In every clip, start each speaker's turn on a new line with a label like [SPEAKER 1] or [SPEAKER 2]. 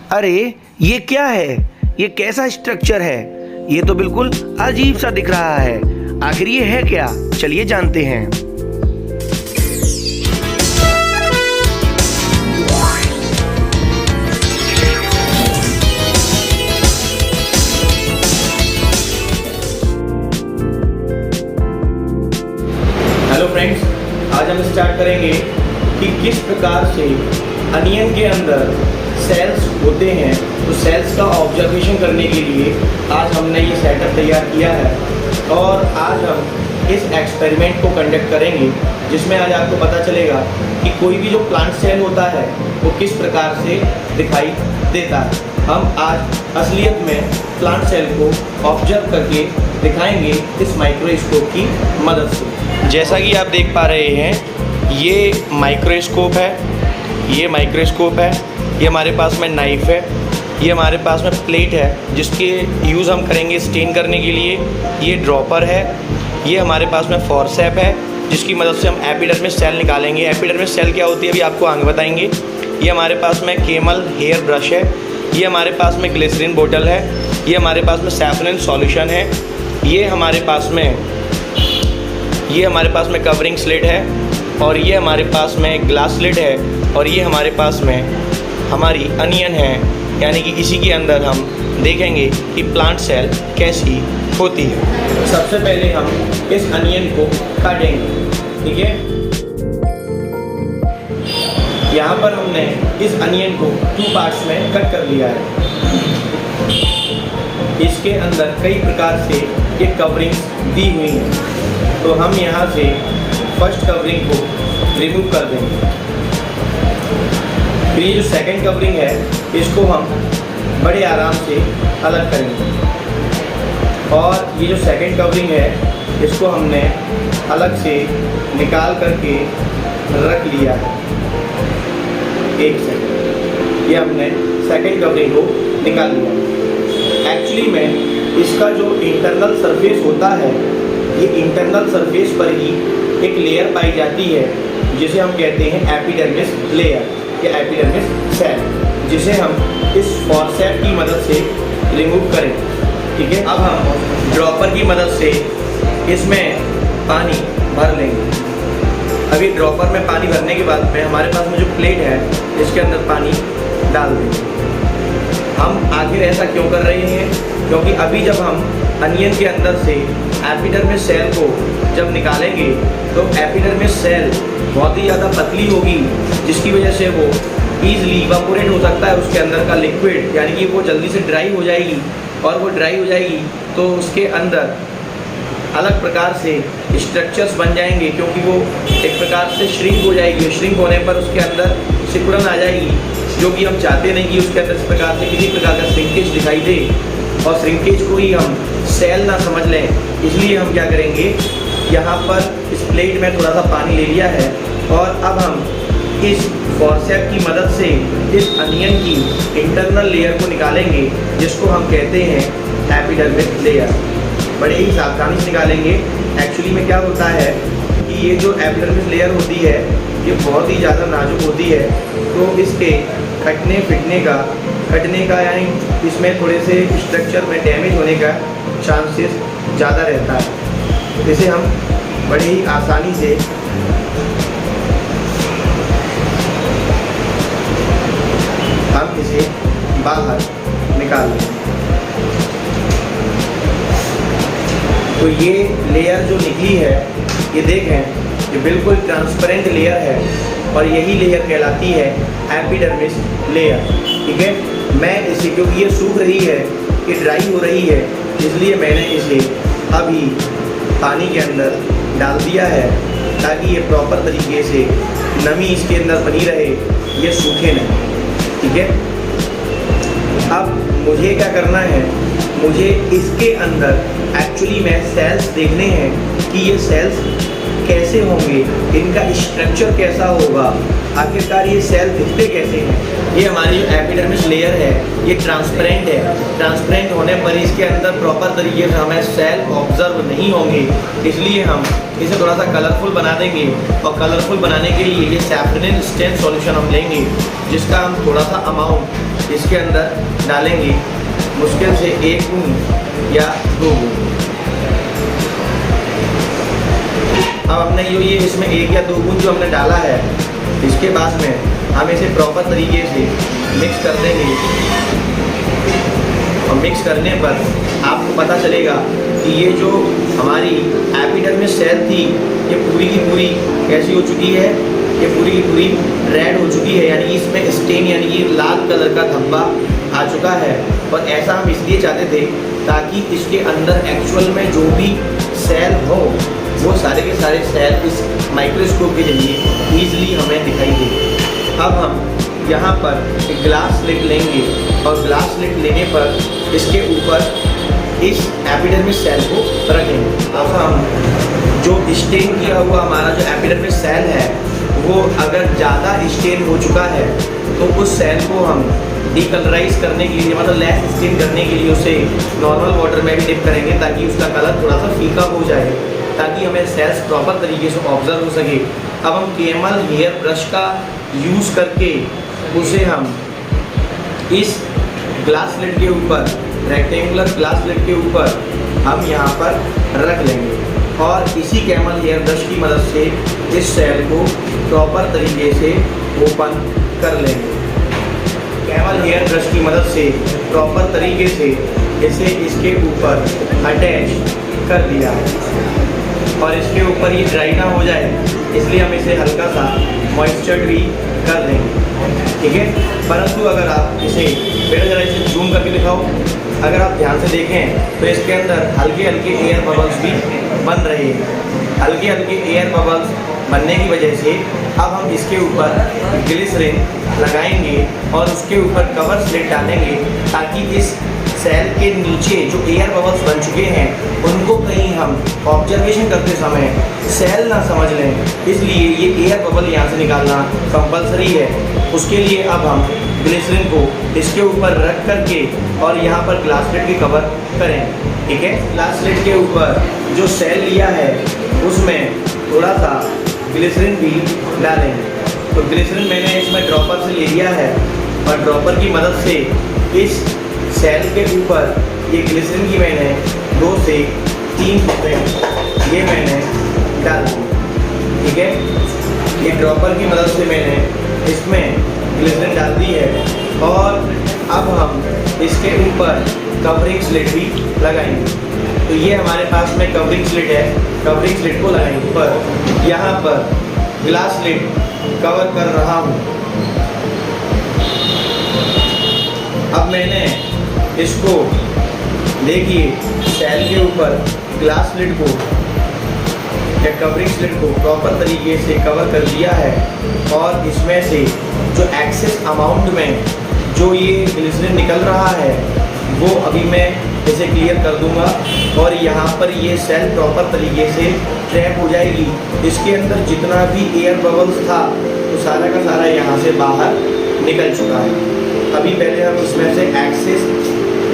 [SPEAKER 1] अरे ये क्या है? ये कैसा स्ट्रक्चर है? ये तो बिल्कुल अजीब सा दिख रहा है। आखिर ये है क्या? चलिए जानते हैं।
[SPEAKER 2] हेलो फ्रेंड्स, आज हम स्टार्ट करेंगे कि किस प्रकार से अनियन के अंदर सेल्स होते हैं। तो सेल्स का ऑब्जर्वेशन करने के लिए आज हमने ये सेटअप तैयार किया है और आज हम इस एक्सपेरिमेंट को कंडक्ट करेंगे, जिसमें आज आपको पता चलेगा कि कोई भी जो प्लांट सेल होता है वो किस प्रकार से दिखाई देता है। हम आज असलियत में प्लांट सेल को ऑब्जर्व करके दिखाएंगे इस माइक्रोस्कोप की मदद से। जैसा कि आप देख पा रहे हैं, ये माइक्रोस्कोप है, ये माइक्रोस्कोप है, ये हमारे पास में नाइफ है, ये हमारे पास में प्लेट है जिसके यूज़ हम करेंगे स्टेन करने के लिए, ये ड्रॉपर है, ये हमारे पास में फोर्सेप है जिसकी मदद से हम एपिडर्मिस सेल निकालेंगे। एपिडर्मिस सेल क्या होती है अभी आपको आगे बताएंगे। ये हमारे पास में केमल हेयर ब्रश है, ये हमारे पास में ग्लिसरीन बोतल है, ये हमारे पास में सैफरन सॉल्यूशन है, ये हमारे पास में कवरिंग स्लिट है, और ये हमारे पास में ग्लास स्लिट है, और ये हमारे पास में हमारी अनियन है। यानी कि इसी के अंदर हम देखेंगे कि प्लांट सेल कैसी होती है। सबसे पहले हम इस अनियन को काटेंगे, ठीक है। यहाँ पर हमने इस अनियन को 2 पार्ट्स में कट कर लिया है। इसके अंदर कई प्रकार से ये कवरिंग्स दी हुई हैं, तो हम यहाँ से फर्स्ट कवरिंग को रिमूव कर देंगे। फिर ये जो सेकंड कवरिंग है इसको हम बड़े आराम से अलग करेंगे, और ये जो सेकंड कवरिंग है इसको हमने अलग से निकाल करके रख लिया है। एक सेकंड, ये हमने सेकंड कवरिंग को निकाल लिया। एक्चुअली में इसका जो इंटरनल सरफेस होता है, ये इंटरनल सरफेस पर ही एक लेयर पाई जाती है जिसे हम कहते हैं एपिडर्मिस लेयर या एपिडर्मिस सेल, जिसे हम इस फोर्सेप की मदद से रिमूव करें, ठीक है। अब हम ड्रॉपर की मदद से इसमें पानी भर लेंगे। अभी ड्रॉपर में पानी भरने के बाद में हमारे पास में जो प्लेट है इसके अंदर पानी डाल देंगे। हम आखिर ऐसा क्यों कर रहे हैं? क्योंकि अभी जब हम अनियन के अंदर से एपिडर्मिस सेल को जब निकालेंगे तो एपिडर्मिस सेल बहुत ही ज़्यादा पतली होगी, जिसकी वजह से वो ईज़िली इवापोरेट हो सकता है उसके अंदर का लिक्विड, यानी कि वो जल्दी से ड्राई हो जाएगी। और वो ड्राई हो जाएगी तो उसके अंदर अलग प्रकार से स्ट्रक्चर्स बन जाएंगे, क्योंकि वो एक प्रकार से श्रिंक हो जाएगी। श्रिंक होने पर उसके अंदर सिकुड़न आ जाएगी, जो कि हम चाहते नहीं कि उसके अंदर इस प्रकार से किसी प्रकार का श्रिंकेज दिखाई दे, और श्रिंकेज को ही हम सेल ना समझ लें। इसलिए हम क्या करेंगे, यहाँ पर इस प्लेट में थोड़ा सा पानी ले लिया है, और अब हम इस फोर्सेप की मदद से इस अनियन की इंटरनल लेयर को निकालेंगे, जिसको हम कहते हैं एपिडर्मिस लेयर। बड़े ही सावधानी से निकालेंगे। एक्चुअली में क्या होता है कि ये जो एपिडर्मिस लेयर होती है ये बहुत ही ज़्यादा नाजुक होती है, तो इसके कटने का यानी इसमें थोड़े से स्ट्रक्चर में डैमेज होने का चांसेस ज़्यादा रहता है। इसे हम बड़े ही आसानी से हम इसे बाहर निकाल लेंगे। तो ये लेयर जो निकली है, ये देखें, ये बिल्कुल ट्रांसपेरेंट लेयर है, और यही लेयर कहलाती है एपिडर्मिस लेयर, ठीक है। मैं इसे, क्योंकि ये सूख रही है, ये ड्राई हो रही है, इसलिए मैंने इसे अभी पानी के अंदर डाल दिया है, ताकि ये प्रॉपर तरीके से नमी इसके अंदर बनी रहे, ये सूखे नहीं, ठीक है। अब मुझे क्या करना है, मुझे इसके अंदर एक्चुअली में सेल्स देखने हैं कि ये सेल्स कैसे होंगे, इनका स्ट्रक्चर कैसा होगा, आखिरकार ये सेल दिखते कैसे हैं। ये हमारी एपिडर्मिस लेयर है, ये ट्रांसपेरेंट है। ट्रांसपेरेंट होने पर इसके अंदर प्रॉपर तरीके से हमें सेल ऑब्जर्व नहीं होंगे, इसलिए हम इसे थोड़ा सा कलरफुल बना देंगे। और कलरफुल बनाने के लिए ये सैफरन स्टेन सॉल्यूशन हम लेंगे, जिसका हम थोड़ा सा अमाउंट इसके अंदर डालेंगे मुश्किल से 1 बूंद या 2 बूंद। अब हमने ये इसमें 1 या 2 बूंद जो हमने डाला है, इसके बाद में हम इसे प्रॉपर तरीके से मिक्स कर देंगे। और मिक्स करने पर आपको पता चलेगा कि ये जो हमारी एपिडर्मिस सेल थी ये पूरी की पूरी कैसी हो चुकी है, ये पूरी की पूरी रेड हो चुकी है, यानी इसमें स्टेन यानी कि लाल कलर का धब्बा आ चुका है। और ऐसा हम इसलिए चाहते थे ताकि इसके अंदर एक्चुअल में जो भी सेल हो वो सारे के सारे सेल इस माइक्रोस्कोप के जरिए ईजिली हमें दिखाई दे। अब हम यहाँ पर एक ग्लास स्लिट लेंगे और ग्लास स्लिट लेने पर इसके ऊपर इस एपिडर्मिस सेल को रखेंगे। अब हम जो स्टेन किया हुआ हमारा जो एपिडर्मिस सेल है वो अगर ज़्यादा स्टेन हो चुका है तो उस सेल को हम डीकलराइज करने के लिए मतलब लेस स्टेन करने के लिए उसे नॉर्मल वाटर में भी डिप करेंगे ताकि उसका कलर थोड़ा सा फीका हो जाए, ताकि हमें सेल्स प्रॉपर तरीके से ऑब्जर्व हो सके। अब हम केमल हेयर ब्रश का यूज़ करके उसे हम इस ग्लास स्लिट के ऊपर, रेक्टेंगुलर ग्लास स्लिट के ऊपर हम यहाँ पर रख लेंगे और इसी केमल हेयर ब्रश की मदद से इस सेल को प्रॉपर तरीके से ओपन कर लेंगे। केमल हेयर ब्रश की मदद से प्रॉपर तरीके से इसे इसके ऊपर अटैच कर दिया है और इसके ऊपर ये ड्राई ना हो जाए इसलिए हम इसे हल्का सा मॉइस्चर भी कर देंगे, ठीक है। परंतु अगर आप इसे बेटा जरा इसे जूम करके दिखाओ, अगर आप ध्यान से देखें तो इसके अंदर हल्के हल्के एयर बबल्स भी बन रहे हैं। हल्के हल्के एयर बबल्स बनने की वजह से अब हम इसके ऊपर ग्लिसरीन लगाएंगे और उसके ऊपर कवर स्लिट डालेंगे ताकि इस सेल के नीचे जो एयर बबल्स बन चुके हैं उनको कहीं हम ऑब्जर्वेशन करते समय सेल ना समझ लें, इसलिए ये एयर बबल यहाँ से निकालना कंपलसरी है। उसके लिए अब हम ग्लिसरीन को इसके ऊपर रख करके और यहाँ पर ग्लास स्लिट के कवर करें, ठीक है। ग्लास स्लिट के ऊपर जो सेल लिया है उसमें थोड़ा सा ग्लिसरीन भी डालेंगे। तो ग्लिसरीन मैंने इसमें ड्रॉपर से ले लिया है और ड्रॉपर की मदद से इस सेल के ऊपर ये ग्लिसरीन की मैंने 2 से 3 फुटें ये मैंने डाल दी, ठीक है। ये ड्रॉपर की मदद से मैंने इसमें ग्लिसरीन डाल दी है और अब हम इसके ऊपर कवरिंग स्लिट भी लगाएंगे। तो ये हमारे पास में कवरिंग स्लिट है, कवरिंग स्लिट को लगाएंगे पर यहाँ पर ग्लास स्लिट कवर कर रहा हूँ। अब मैंने इसको देखिए सेल के ऊपर ग्लास स्लिट को या कवरिंग स्लिट को प्रॉपर तरीके से कवर कर दिया है और इसमें से जो एक्सेस अमाउंट में जो ये ग्लिसरीन निकल रहा है वो अभी मैं इसे क्लियर कर दूंगा और यहाँ पर ये सेल प्रॉपर तरीके से ट्रैप हो जाएगी। इसके अंदर जितना भी एयर बबल्स था तो सारा का सारा यहाँ से बाहर निकल चुका है। अभी पहले हम इसमें से एक्सेस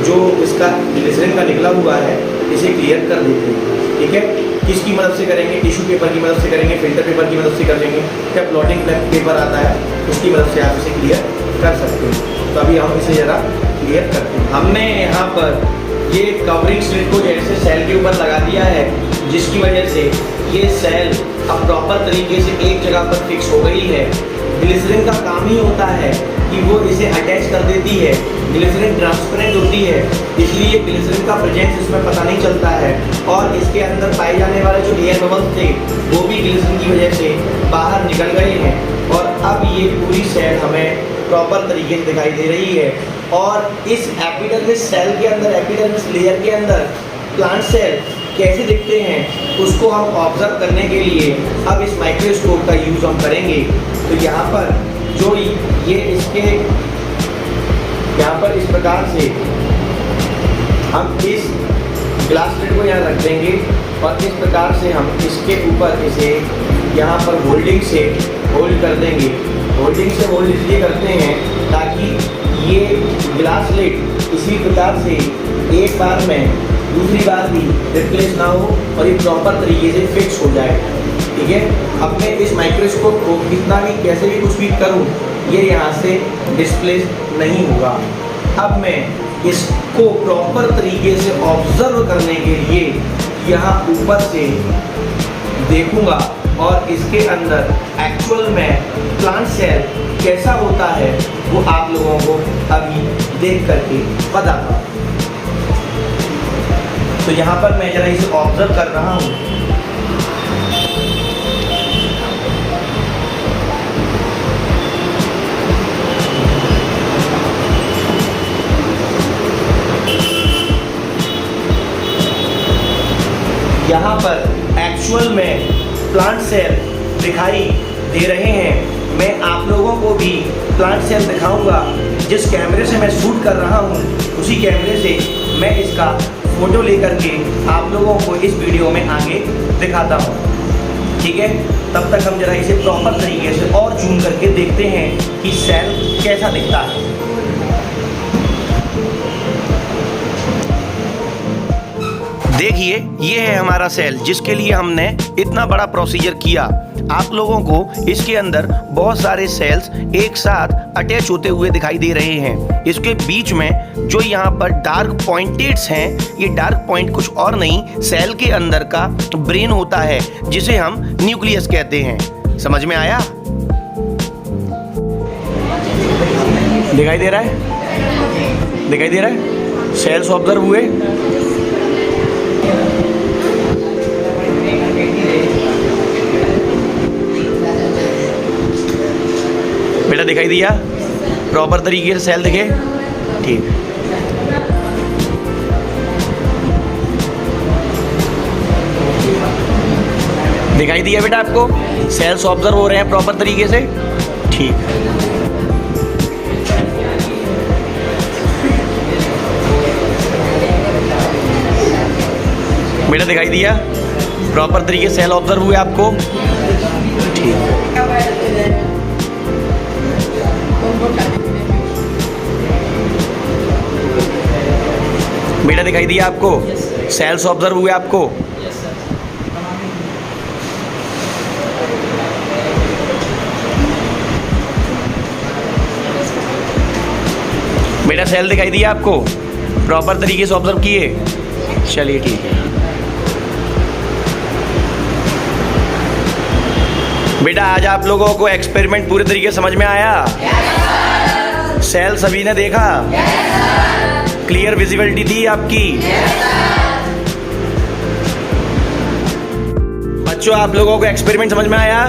[SPEAKER 2] जो इसका ग्लिसरीन का निकला हुआ है इसे क्लियर कर देते हैं, ठीक है। किसकी मदद से करेंगे? टिश्यू पेपर की मदद से करेंगे, फिल्टर पेपर की मदद से कर लेंगे, क्या प्लॉटिंग पेपर आता है उसकी मदद से आप इसे क्लियर कर सकते हैं। तो अभी हम इसे ज़रा क्लियर करते हैं। हमने यहाँ पर ये कवरिंग स्लिट को जैसे सेल के ऊपर लगा दिया है जिसकी वजह से ये सेल अब प्रॉपर तरीके से एक जगह पर फिक्स हो गई है। ग्लिसरीन का काम ही होता है कि वो इसे अटैच कर देती है। ग्लिसरीन ट्रांसपेरेंट होती है इसलिए ग्लिसरीन का प्रेजेंस इसमें पता नहीं चलता है और इसके अंदर पाए जाने वाले जो एयर बबल्स थे वो भी ग्लिसरीन की वजह से बाहर निकल गए हैं और अब ये पूरी सेल हमें प्रॉपर तरीके से दिखाई दे रही है। और इस एपिडर्मिस सेल के अंदर, एपिडर्मिस लेयर के अंदर प्लांट सेल कैसे दिखते हैं उसको हम ऑब्जर्व करने के लिए अब इस माइक्रोस्कोप का यूज़ हम करेंगे। तो यहाँ पर जो ये इसके यहाँ पर इस प्रकार से हम इस ग्लास स्लिट को यहाँ रख देंगे और इस प्रकार से हम इसके ऊपर इसे यहाँ पर होल्डिंग से होल्ड कर देंगे। होल्डिंग से होल्ड इसलिए करते हैं ताकि ये ग्लास स्लिट इसी प्रकार से एक बार में दूसरी बार भी रिप्लेस ना हो और ये प्रॉपर तरीके से फिक्स हो जाए, ठीक है। अब मैं इस माइक्रोस्कोप को कितना भी कैसे भी कुछ भी करूँ ये यहाँ से डिस्प्लेस नहीं होगा। अब मैं इसको प्रॉपर तरीके से ऑब्जर्व करने के लिए यहाँ ऊपर से देखूंगा और इसके अंदर एक्चुअल में प्लांट सेल कैसा होता है वो आप लोगों को अभी देख करके बताता हूँ। तो यहाँ पर मैं जरा इसे ऑब्जर्व कर रहा हूँ। यहाँ पर एक्चुअल में प्लांट सेल दिखाई दे रहे हैं। मैं आप लोगों को भी प्लांट सेल दिखाऊंगा। जिस कैमरे से मैं शूट कर रहा हूँ उसी कैमरे से मैं इसका फोटो लेकर के आप लोगों को इस वीडियो में आगे दिखाता हूँ। ठीक है, तब तक हम जरा इसे प्रॉपर तरीके से और जूम करके देखते हैं कि सेल कैसा दिखता है।
[SPEAKER 1] देखिए, ये है हमारा सेल जिसके लिए हमने इतना बड़ा प्रोसीजर किया। आप लोगों को इसके अंदर बहुत सारे सेल्स एक साथ अटैच होते हुए दिखाई दे रहे हैं। इसके बीच में जो यहाँ पर डार्क पॉइंटेड्स हैं, ये डार्क पॉइंट कुछ और नहीं, सेल के अंदर का ब्रेन होता है जिसे हम न्यूक्लियस कहते हैं। समझ में आया? दिखाई दे रहा है? दिखाई दे रहा है? सेल्स ऑब्जर्व हुए। बेटा दिखाई दिया? प्रॉपर तरीके से सेल दिखे? ठीक। दिखाई दिया बेटा आपको? सेल्स ऑब्जर्व हो रहे हैं प्रॉपर तरीके से? ठीक। बेटा दिखाई दिया? प्रॉपर तरीके से सेल ऑब्जर्व हुए आपको? ठीक। बेटा दिखाई दिया आपको? सेल्स ऑब्जर्व हुए आपको? बेटा सेल दिखाई दिया आपको? प्रॉपर तरीके से ऑब्जर्व किए? चलिए ठीक है। बेटा आज आप लोगों को एक्सपेरिमेंट पूरे तरीके से समझ में आया? सेल सभी ने देखा? क्लियर विजिबिलिटी थी आपकी? बच्चों आप लोगों को एक्सपेरिमेंट समझ में आया?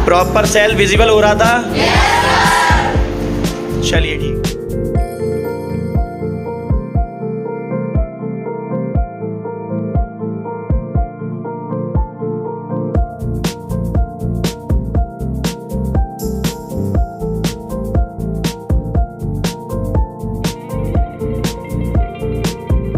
[SPEAKER 1] प्रॉपर सेल विजिबल हो रहा था? चलिए ठीक।